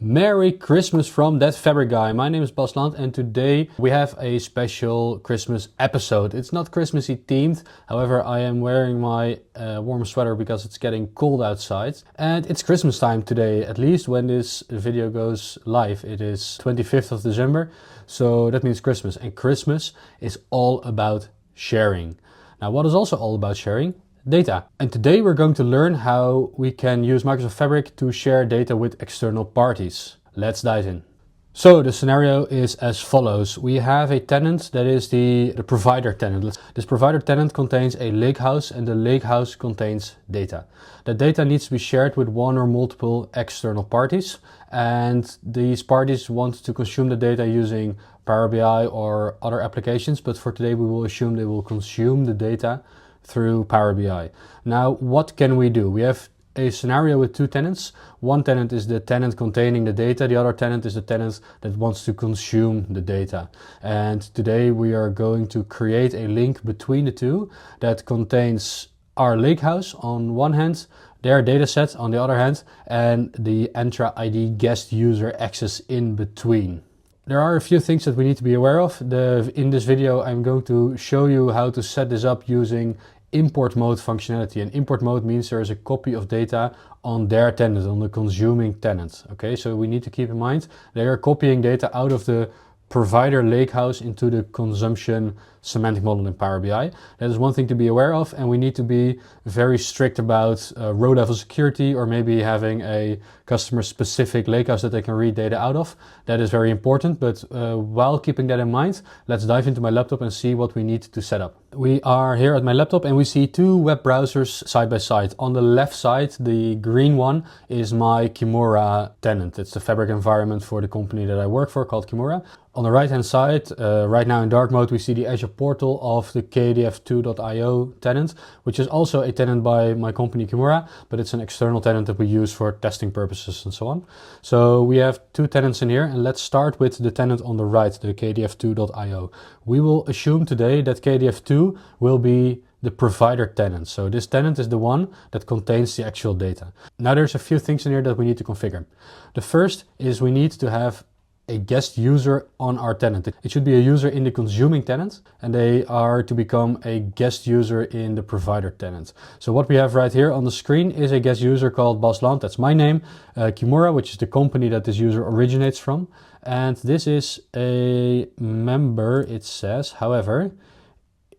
Merry Christmas from that fabric guy. My name is Bas Land and today we have a special Christmas episode. It's not Christmassy themed, however I am wearing my warm sweater because it's getting cold outside. And it's Christmas time today, at least when this video goes live. It is 25th of December, so that means Christmas. And Christmas is all about sharing. Now what is also all about sharing? Data. And today we're going to learn how we can use Microsoft Fabric to share data with external parties. Let's dive in. So the scenario is as follows. We have a tenant that is the provider tenant. This provider tenant contains a lakehouse and the lakehouse contains data. That data needs to be shared with one or multiple external parties, and these parties want to consume the data using Power BI or other applications, but for today we will assume they will consume the data through Power BI. Now, what can we do? We have a scenario with two tenants. One tenant is the tenant containing the data. The other tenant is the tenant that wants to consume the data. And today we are going to create a link between the two that contains our lakehouse on one hand, their data set on the other hand, and the Entra ID guest user access in between. There are a few things that we need to be aware of. In this video I'm going to show you how to set this up using import mode functionality. And import mode means there is a copy of data on their tenant, on the consuming tenant. Okay, so we need to keep in mind they are copying data out of the provider lakehouse into the consumption semantic model in Power BI. That is one thing to be aware of, and we need to be very strict about row level security, or maybe having a customer specific lakehouse that they can read data out of. That is very important, but while keeping that in mind, let's dive into my laptop and see what we need to set up. We are here at my laptop and we see two web browsers side by side. On the left side, the green one is my Kimura tenant. It's the Fabric environment for the company that I work for called Kimura. On the right hand side, right now in dark mode, we see the Azure portal of the KDF2.io tenant, which is also a tenant by my company Kimura, but it's an external tenant that we use for testing purposes and so on. So we have two tenants in here, and let's start with the tenant on the right, the KDF2.io. We will assume today that KDF2 will be the provider tenant. So this tenant is the one that contains the actual data. Now there's a few things in here that we need to configure. The first is we need to have a guest user on our tenant. It should be a user in the consuming tenant, and they are to become a guest user in the provider tenant. So what we have right here on the screen is a guest user called Bas Land. That's my name. Kimura, which is the company that this user originates from. And this is a member, it says. However,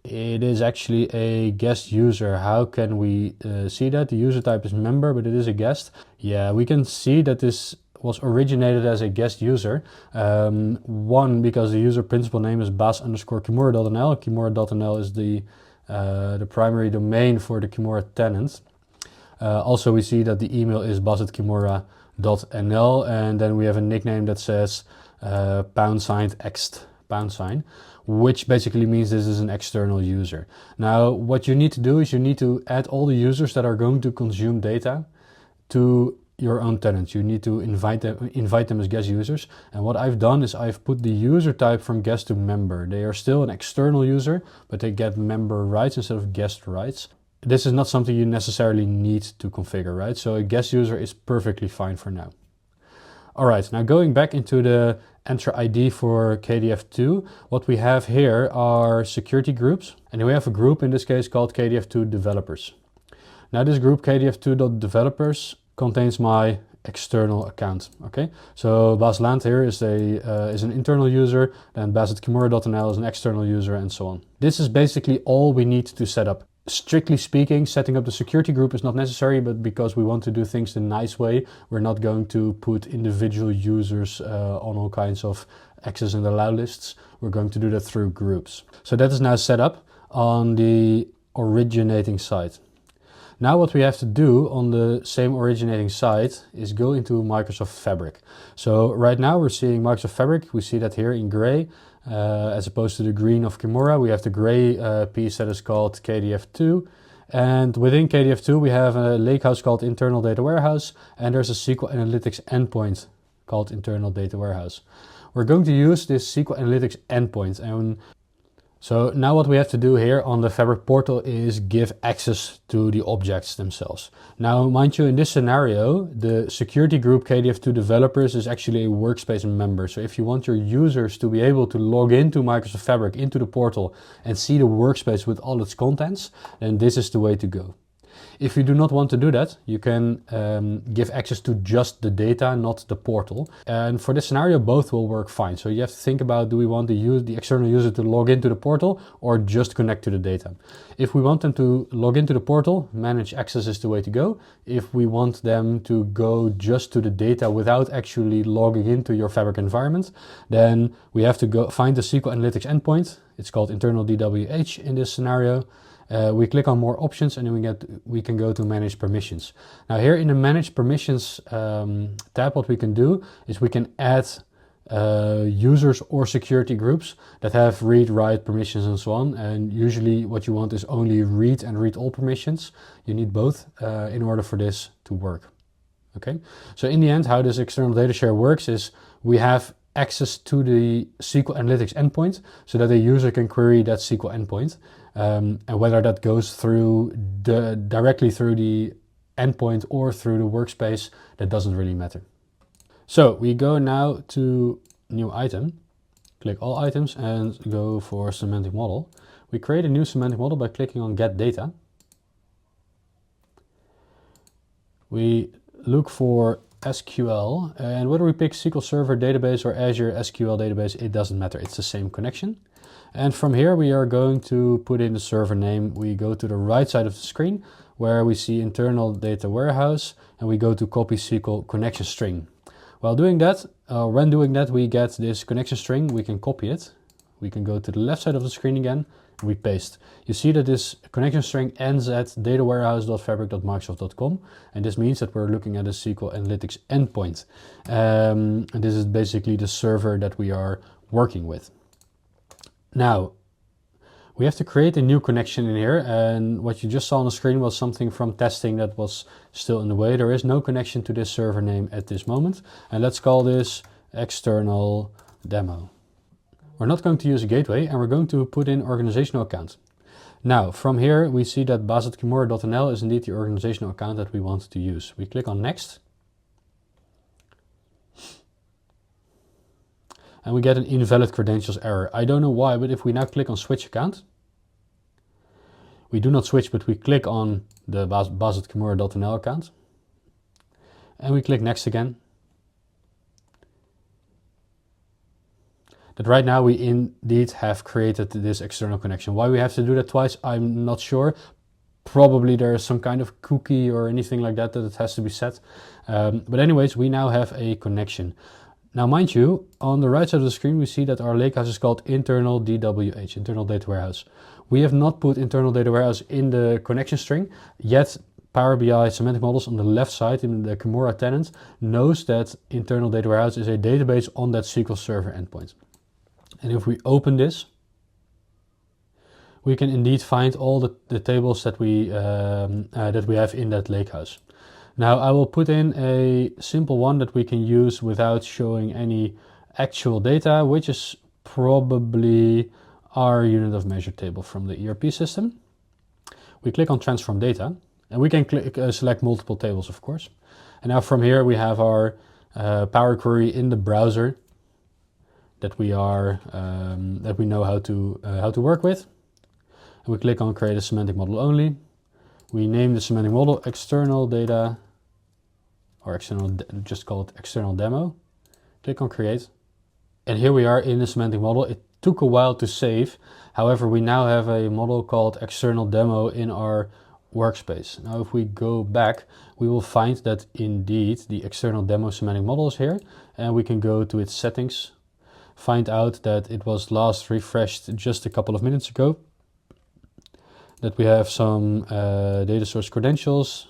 it is actually a guest user. How can we see that? The user type is member, but it is a guest. Yeah, we can see that this was originated as a guest user. One, because the user principal name is bas_kimura.nl. Kimura.nl is the primary domain for the Kimura tenant. Also, we see that the email is bas@kimura.nl, and then we have a nickname that says #ext, which basically means this is an external user. Now, what you need to do is you need to add all the users that are going to consume data to your own tenants. You need to invite them as guest users. And what I've done is I've put the user type from guest to member. They are still an external user, but they get member rights instead of guest rights. This is not something you necessarily need to configure, right? So a guest user is perfectly fine for now. All right, now going back into the Entra ID for KDF2, what we have here are security groups. And we have a group in this case called KDF2 developers. Now this group KDF2.developers contains my external account. Okay, so Bas Land here is an internal user, then bas@kimura.nl is an external user, and so on. This is basically all we need to set up. Strictly speaking, setting up the security group is not necessary, but because we want to do things the nice way, we're not going to put individual users on all kinds of access and allow lists. We're going to do that through groups. So that is now set up on the originating side. Now what we have to do on the same originating side is go into Microsoft Fabric. So right now we're seeing Microsoft Fabric. We see that here in gray, as opposed to the green of Kimura. We have the gray piece that is called KDF2. And within KDF2 we have a lakehouse called Internal Data Warehouse, and there's a SQL Analytics endpoint called Internal Data Warehouse. We're going to use this SQL Analytics endpoint, and So now what we have to do here on the Fabric portal is give access to the objects themselves. Now, mind you, in this scenario, the security group KDF2 developers is actually a workspace member. So if you want your users to be able to log into Microsoft Fabric, into the portal, and see the workspace with all its contents, then this is the way to go. If you do not want to do that, you can give access to just the data, not the portal. And for this scenario, both will work fine. So you have to think about, do we want the external user to log into the portal or just connect to the data? If we want them to log into the portal, manage access is the way to go. If we want them to go just to the data without actually logging into your Fabric environment, then we have to go find the SQL Analytics endpoint. It's called internal DWH in this scenario. We click on more options and then we can go to manage permissions. Now here in the manage permissions tab, what we can do is we can add users or security groups that have read, write permissions and so on. And usually what you want is only read and read all permissions. You need both in order for this to work. Okay, so in the end, how this external data share works is we have access to the SQL Analytics endpoint so that a user can query that SQL endpoint. And whether that goes directly through the endpoint or through the workspace, that doesn't really matter. So we go now to new item, click all items and go for semantic model. We create a new semantic model by clicking on get data. We look for SQL, and whether we pick SQL Server database or Azure SQL database, it doesn't matter. It's the same connection. And from here, we are going to put in the server name. We go to the right side of the screen where we see internal data warehouse, and we go to copy SQL connection string. When doing that, we get this connection string. We can copy it. We can go to the left side of the screen again, and we paste. You see that this connection string ends at datawarehouse.fabric.microsoft.com, and this means that we're looking at a SQL Analytics endpoint. And this is basically the server that we are working with. Now, we have to create a new connection in here, and what you just saw on the screen was something from testing that was still in the way. There is no connection to this server name at this moment, and let's call this external demo. We're not going to use a gateway, and we're going to put in organizational account. Now, from here, we see that basetkimura.nl is indeed the organizational account that we want to use. We click on next. And we get an invalid credentials error. I don't know why, but if we now click on switch account, we do not switch, but we click on the basetkimura.nl account. And we click next again. That right now we indeed have created this external connection. Why we have to do that twice, I'm not sure. Probably there is some kind of cookie or anything like that it has to be set. But anyways, we now have a connection. Now, mind you, on the right side of the screen, we see that our lakehouse is called internal DWH, internal data warehouse. We have not put internal data warehouse in the connection string, yet Power BI semantic models on the left side in the Kimura tenant knows that internal data warehouse is a database on that SQL Server endpoint. And if we open this, we can indeed find all the tables that we have in that lakehouse. Now I will put in a simple one that we can use without showing any actual data, which is probably our unit of measure table from the ERP system. We click on transform data, and we can select multiple tables, of course. And now from here we have our Power Query in the browser that we know how to work with. And we click on create a semantic model only. We name the semantic model external data, or just call it external demo. Click on create. And here we are in the semantic model. It took a while to save. However, we now have a model called external demo in our workspace. Now, if we go back, we will find that indeed the external demo semantic model is here, and we can go to its settings, find out that it was last refreshed just a couple of minutes ago, that we have some data source credentials,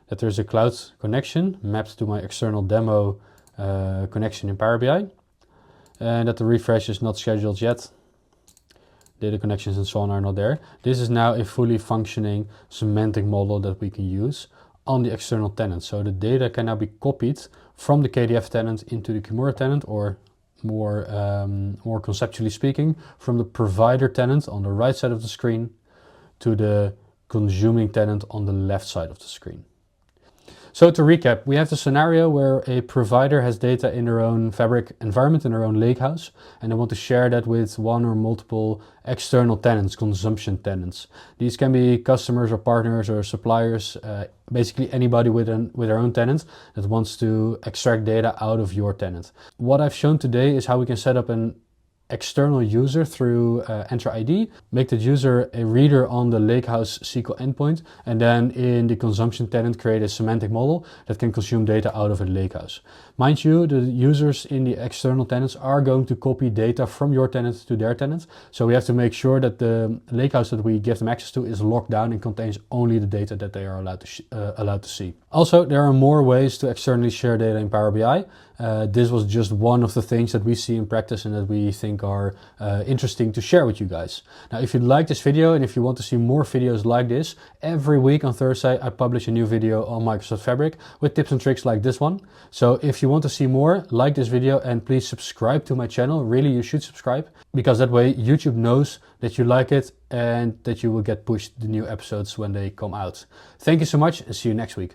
that there's a cloud connection mapped to my external demo connection in Power BI, and that the refresh is not scheduled yet. Data connections and so on are not there. This is now a fully functioning semantic model that we can use on the external tenant. So the data can now be copied from the KDF tenant into the Kimura tenant, or more conceptually speaking, from the provider tenant on the right side of the screen to the consuming tenant on the left side of the screen. So to recap, we have the scenario where a provider has data in their own Fabric environment, in their own lakehouse, and they want to share that with one or multiple external tenants, consumption tenants. These can be customers or partners or suppliers, basically anybody with their own tenant that wants to extract data out of your tenant. What I've shown today is how we can set up an external user through Entra ID, make the user a reader on the lakehouse SQL endpoint, and then in the consumption tenant create a semantic model that can consume data out of a lakehouse. Mind you, the users in the external tenants are going to copy data from your tenant to their tenant, so we have to make sure that the lakehouse that we give them access to is locked down and contains only the data that they are allowed to see. Also, there are more ways to externally share data in Power BI. This was just one of the things that we see in practice and that we think are interesting to share with you guys. Now, if you like this video and if you want to see more videos like this, every week on Thursday I publish a new video on Microsoft Fabric with tips and tricks like this one. So if you want to see more, like this video and please subscribe to my channel. Really, you should subscribe, because that way YouTube knows that you like it and that you will get pushed the new episodes when they come out. Thank you so much and see you next week.